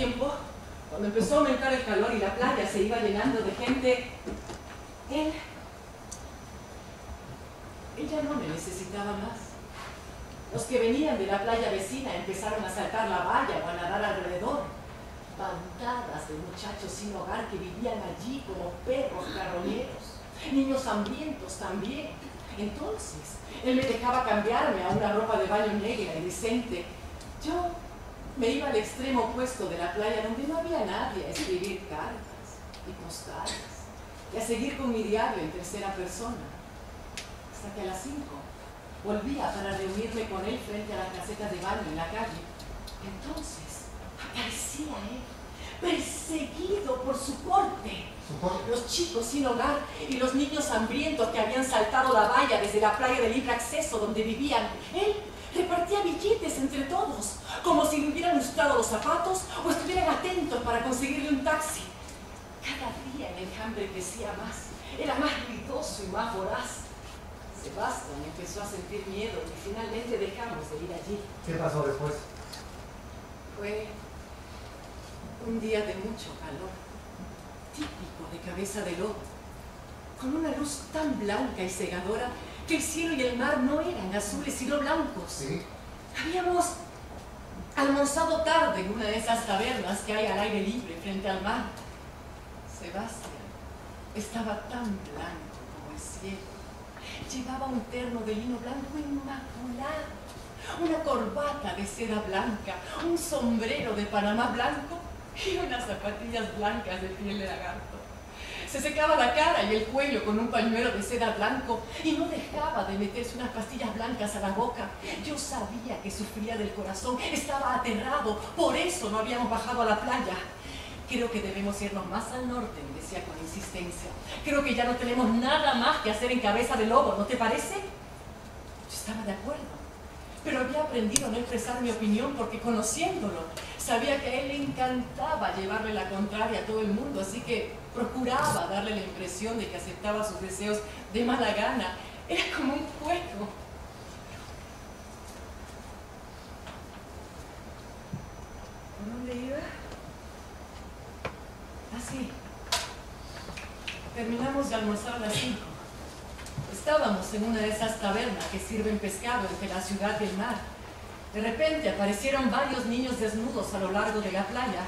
tiempo, cuando empezó a aumentar el calor y la playa se iba llenando de gente, él ya no me necesitaba más. Los que venían de la playa vecina empezaron a saltar la valla o a nadar alrededor. Bandadas de muchachos sin hogar que vivían allí como perros carroñeros. Niños hambrientos también. Entonces, él me dejaba cambiarme a una ropa de baño negra y decente. Yo me iba al extremo opuesto de la playa donde no había nadie a escribir cartas y postales y a seguir con mi diario en tercera persona. Hasta que a las 5 volvía para reunirme con él frente a la caseta de baño en la calle. Entonces aparecía él, perseguido por su corte. Los chicos sin hogar y los niños hambrientos que habían saltado la valla desde la playa de libre acceso donde vivían. Él repartía billetes entre todos, como si le hubieran lustrado los zapatos o estuvieran atentos para conseguirle un taxi. Cada día el enjambre crecía más, era más ruidoso y más voraz. Sebastián empezó a sentir miedo y finalmente dejamos de ir allí. ¿Qué pasó después? Fue un día de mucho calor, típico de Cabeza de Lobo, con una luz tan blanca y cegadora que el cielo y el mar no eran azules sino blancos. ¿Sí? Habíamos almorzado tarde en una de esas tabernas que hay al aire libre frente al mar. Sebastián estaba tan blanco como el cielo. Llevaba un terno de lino blanco inmaculado, una corbata de seda blanca, un sombrero de Panamá blanco y unas zapatillas blancas de piel de lagarto. Se secaba la cara y el cuello con un pañuelo de seda blanco y no dejaba de meterse unas pastillas blancas a la boca. Yo sabía que sufría del corazón, estaba aterrado, por eso no habíamos bajado a la playa. Creo que debemos irnos más al norte, me decía con insistencia. Creo que ya no tenemos nada más que hacer en Cabeza de Lobo, ¿no te parece? Yo estaba de acuerdo, pero había aprendido a no expresar mi opinión porque conociéndolo, sabía que a él le encantaba llevarle la contraria a todo el mundo, así que procuraba darle la impresión de que aceptaba sus deseos de mala gana. Era como un juego. ¿Por dónde iba? Así. Terminamos de almorzar a las 5. Estábamos en una de esas tabernas que sirven pescado entre la ciudad y el mar. De repente aparecieron varios niños desnudos a lo largo de la playa,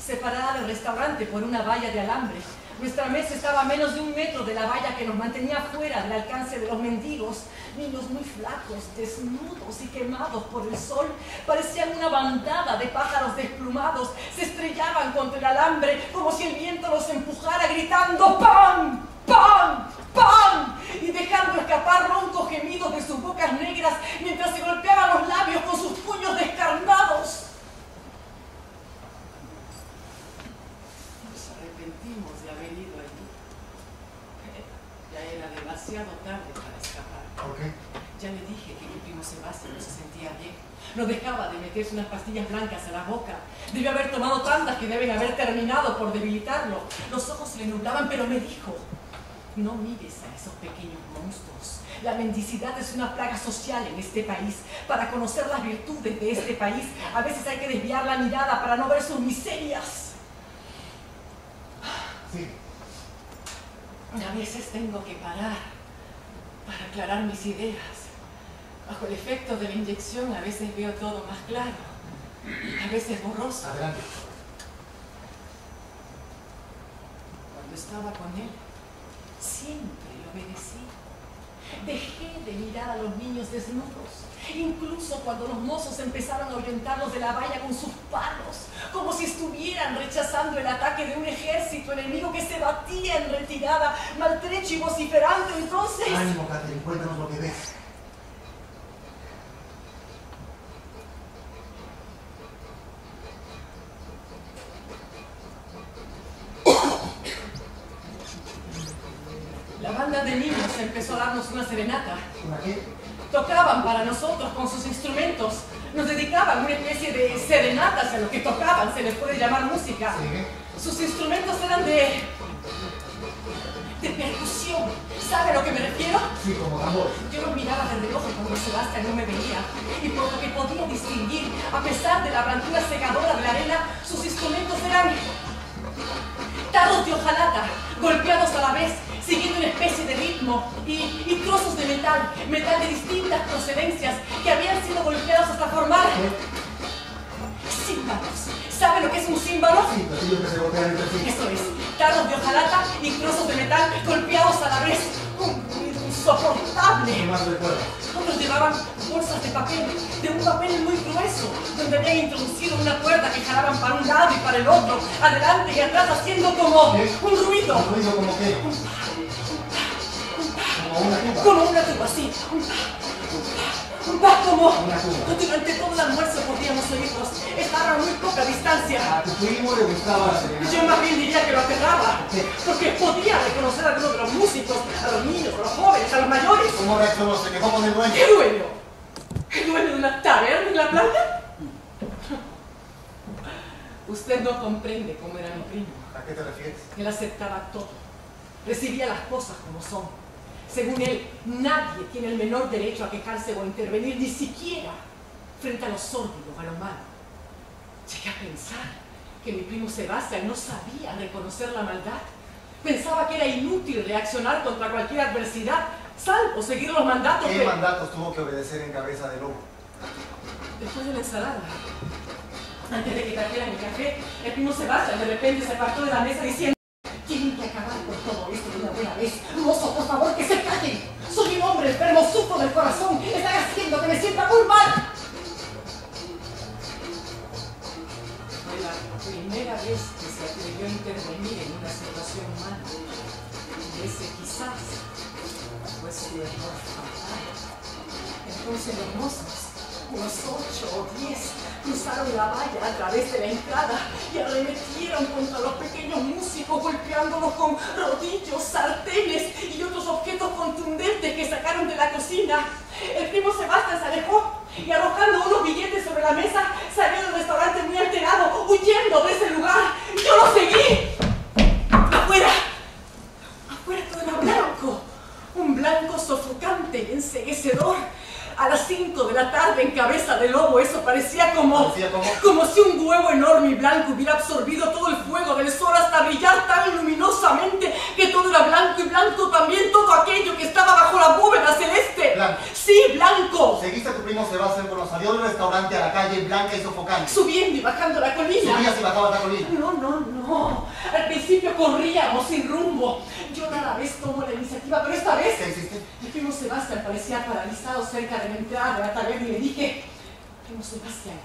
separada del restaurante por una valla de alambre. Nuestra mesa estaba a menos de 1 metro de la valla que nos mantenía fuera del alcance de los mendigos. Niños muy flacos, desnudos y quemados por el sol, parecían una bandada de pájaros desplumados. Se estrellaban contra el alambre como si el viento los empujara gritando ¡pan! ¡Pan! ¡Pan! Y dejando escapar roncos gemidos de sus bocas negras mientras se golpeaban los labios con sus puños descarnados. Nos arrepentimos de haber ido allí. Ya era demasiado tarde para escapar. ¿Por qué? Ya le dije que mi primo Sebastián no se sentía bien. No dejaba de meterse unas pastillas blancas a la boca. Debió haber tomado tantas que deben haber terminado por debilitarlo. Los ojos se le nublaban, pero me dijo: no mires a esos pequeños monstruos. La mendicidad es una plaga social en este país. Para conocer las virtudes de este país, a veces hay que desviar la mirada para no ver sus miserias. Sí. A veces tengo que parar para aclarar mis ideas. Bajo el efecto de la inyección, a veces veo todo más claro, a veces borroso. Adelante. Cuando estaba con él, siempre le obedecí. Dejé de mirar a los niños desnudos, incluso cuando los mozos empezaron a ahuyentarlos de la valla con sus palos, como si estuvieran rechazando el ataque de un ejército enemigo que se batía en retirada, maltrecho y vociferando. Entonces... Ánimo, Catherine, cuéntanos lo que ves. La banda de niños empezó a darnos una serenata. ¿Una qué? Tocaban para nosotros con sus instrumentos. Nos dedicaban una especie de serenatas a lo que tocaban, se les puede llamar música. ¿Sí? Sus instrumentos eran de percusión. ¿Sabe a lo que me refiero? Sí, como tambor. Yo los miraba de reojo cuando Sebastián no me veía, y por lo que podía distinguir, a pesar de la blancura cegadora de la arena, sus instrumentos mismo, y trozos de metal de distintas procedencias que habían sido golpeados hasta formar címbalos. ¿Sabe lo que es un címbalo? Sí, platillos que se golpean entre sí. Eso es, tarros de hojalata y trozos de metal golpeados a la vez. Un ruido insoportable. ¿Qué más recuerdas? Otros llevaban bolsas de un papel muy grueso, donde habían introducido una cuerda que jalaban para un lado y para el otro, adelante y atrás, haciendo como ¿Qué? un ruido. ¿Un ruido como qué? Como una tuba. Como una tuba, sí. Como Una tuba. durante todo el almuerzo podíamos oírlos. Estaban a muy poca distancia. A tu primo le gustaba la serenata. Yo más bien diría que lo aterraba, porque podía reconocer a algunos de los músicos, a los niños, a los jóvenes, a los mayores. ¿Cómo reaccionó? ¿Se quejó con el dueño? ¿Qué dueño? ¿El dueño de una taberna en la playa? Usted no comprende cómo era mi primo. ¿A qué te refieres? Él aceptaba todo, recibía las cosas como son. Según él, nadie tiene el menor derecho a quejarse o a intervenir, ni siquiera frente a lo sórdido, a lo malo. Llegué a pensar que mi primo Sebastián no sabía reconocer la maldad. Pensaba que era inútil reaccionar contra cualquier adversidad, salvo seguir los mandatos ¿Qué de... mandatos tuvo que obedecer en cabeza de lobo? Después de la ensalada, antes de que trajera mi café, el primo Sebastián de repente se apartó de la mesa diciendo: tienen que acabar con todo esto de una buena vez. Mozo, por favor, que se callen. Soy un hombre enfermo, sufro del corazón. Están haciendo que me sienta muy mal. Fue la primera vez que se atrevió a intervenir en una situación mala. Y ese quizás fue su error fatal. Entonces los mozos, unos 8 o 10, cruzaron la valla a través de la entrada y arremetieron contra los pequeños músicos, golpeándolos con rodillos, sartenes y otros objetos contundentes que sacaron de la cocina. El primo Sebastián se alejó y, arrojando unos billetes sobre la mesa, salió del restaurante muy alterado, huyendo de ese lugar. ¡Yo lo seguí! ¡Afuera! ¡Afuera todo era blanco! Un blanco sofocante y enceguecedor. A las 5 de la tarde, en Cabeza de Lobo, eso parecía como si un huevo enorme y blanco hubiera absorbido todo el fuego del sol hasta brillar tan luminosamente que todo era blanco, y blanco también todo aquello que estaba bajo la bóveda celeste. Blanco. Sí, blanco. ¿Seguiste a tu primo Sebastián cuando salió del restaurante a la calle blanca y sofocante? Subiendo y bajando la colina. ¿Subías y bajabas la colina? No. Al principio corríamos sin rumbo. Yo rara vez tomo la iniciativa, pero esta vez... ¿Qué hiciste? El primo Sebastián parecía paralizado cerca de la entrada de la taberna y le dije: primo Sebastián,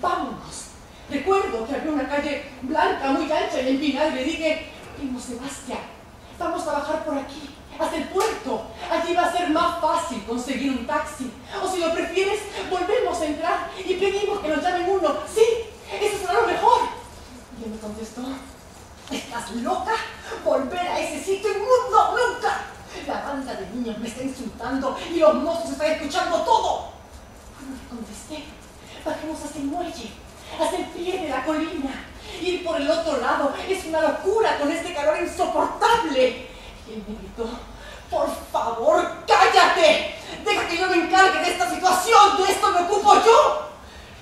vámonos. Recuerdo que había una calle blanca muy ancha y empinada y le dije: primo Sebastián, vamos a bajar por aquí, hasta el puerto. Allí va a ser más fácil conseguir un taxi. O si lo prefieres, volvemos a entrar y pedimos que nos llamen uno. Sí, eso será lo mejor. Y él me contestó: ¿estás loca? ¿Volver a ese sitio inmundo? ¡Nunca! La banda de niños me está insultando y los mozos están escuchando todo. Bueno, le contesté: bajemos hacia el muelle, hacia el pie de la colina. Ir por el otro lado es una locura con este calor insoportable. Y él me gritó: por favor, cállate. Deja que yo me encargue de esta situación. De esto me ocupo yo.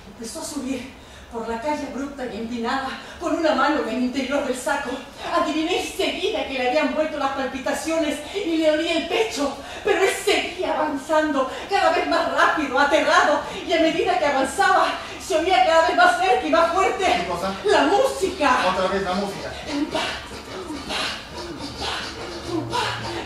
Empezó a subir por la calle abrupta y empinada, con una mano en el interior del saco. Adiviné enseguida que le habían vuelto las palpitaciones y le olía el pecho, pero él seguía avanzando, cada vez más rápido, aterrado, y a medida que avanzaba, se oía cada vez más cerca y más fuerte. ¿Qué cosa? ¡La música! Otra vez la música.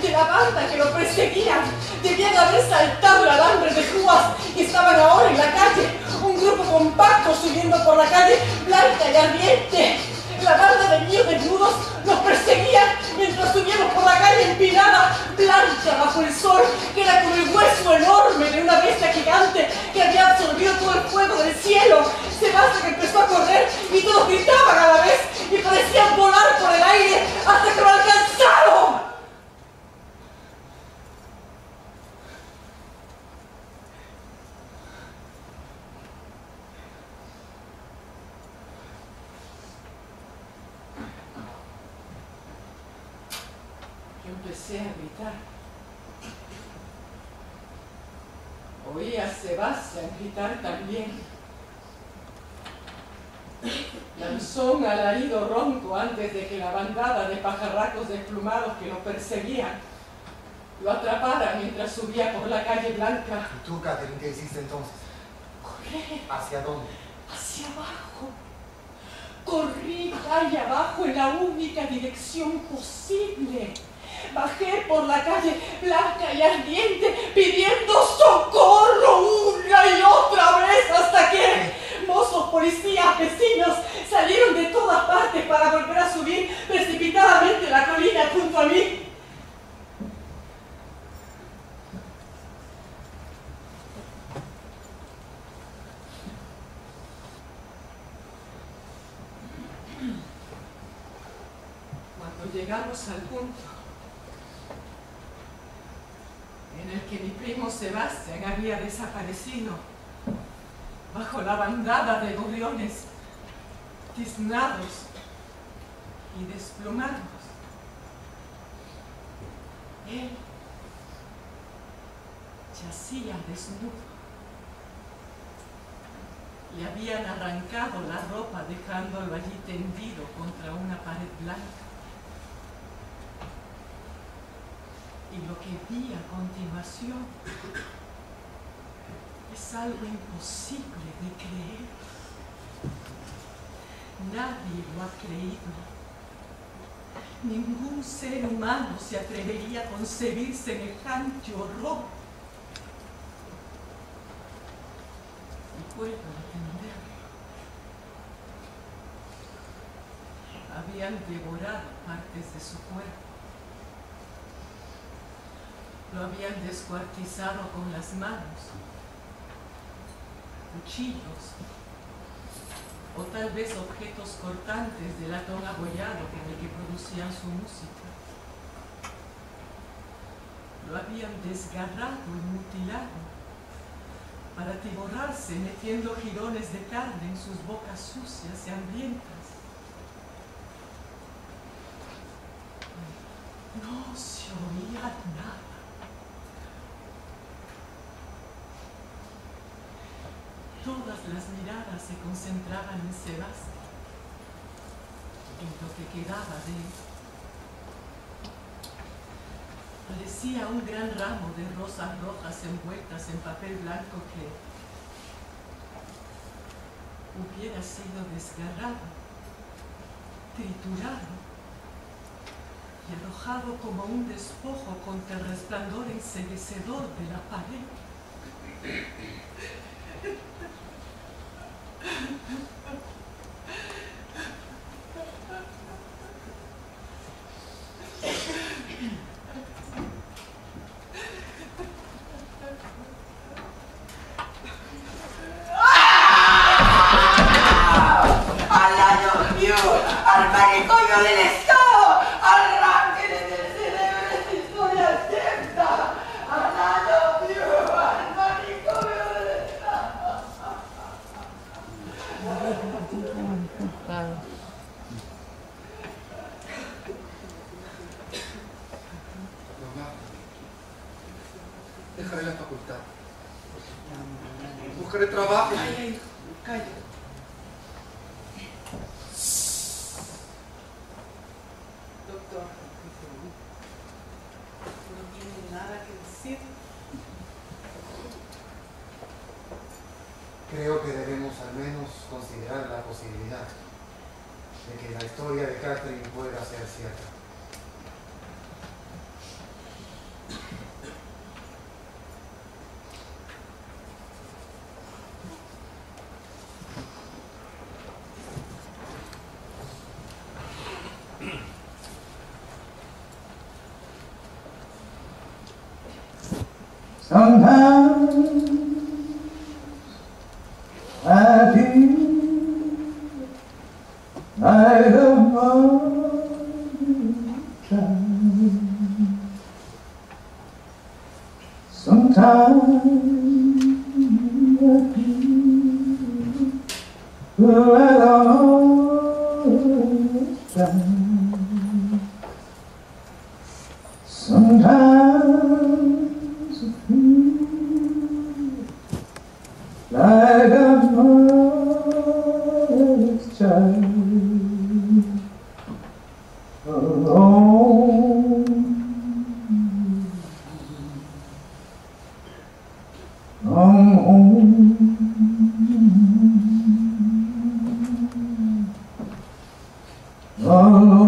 De la banda que lo perseguían. Debían haber saltado el alambre de púas y estaban ahora en la calle. Un grupo compacto subiendo por la calle blanca y ardiente. La banda de niños desnudos nos perseguían mientras subíamos por la calle empinada, blanca bajo el sol, que era como el hueso enorme de una bestia gigante que había absorbido todo el fuego del cielo. Sebastián empezó a correr y todos gritaban a la vez y parecían volar por el aire hasta que lo alcanzaron. Empecé a gritar. Oí a Sebastián gritar también. Lanzó un alarido ronco antes de que la bandada de pajarracos desplumados que lo perseguían lo atrapara mientras subía por la calle Blanca. ¿Y tú, Catherine, qué hiciste entonces? Correr. ¿Hacia dónde? Hacia abajo. Corrí calle abajo en la única dirección posible. Bajé por la calle blanca y ardiente pidiendo socorro una y otra vez hasta que mozos, policías, vecinos salieron de todas partes para volver a subir precipitadamente la colina junto a mí. Cuando llegamos al punto en el que mi primo Sebastián había desaparecido bajo la bandada de gorriones tiznados y desplumados, él yacía desnudo. Le habían arrancado la ropa dejándolo allí tendido contra una pared blanca. Y lo que vi a continuación es algo imposible de creer. Nadie lo ha creído. Ningún ser humano se atrevería a concebir semejante horror. Y puedo entenderlo. Habían devorado partes de su cuerpo. Lo habían descuartizado con las manos, cuchillos, o tal vez objetos cortantes de latón abollado con el que producían su música. Lo habían desgarrado y mutilado para atiborrarse metiendo jirones de carne en sus bocas sucias y hambrientas. No se oía nada. Todas las miradas se concentraban en Sebastián, en lo que quedaba de él. Parecía un gran ramo de rosas rojas envueltas en papel blanco que hubiera sido desgarrado, triturado y arrojado como un despojo contra el resplandor enceguecedor de la pared. ¡Al manicomio del Estado! ¡Arránquenle del cerebro esta historia abierta! ¡Al manicomio del Estado! Mamá, dejaré la facultad. Buscaré trabajo. Calla. Doctor, no tiene nada que decir. Creo que debemos al menos considerar la posibilidad de que la historia de Catherine pueda ser cierta. Sometimes I feel like a modern child. Sometimes I feel like a modern child. Sometimes like a mother's child, alone Mm-hmm.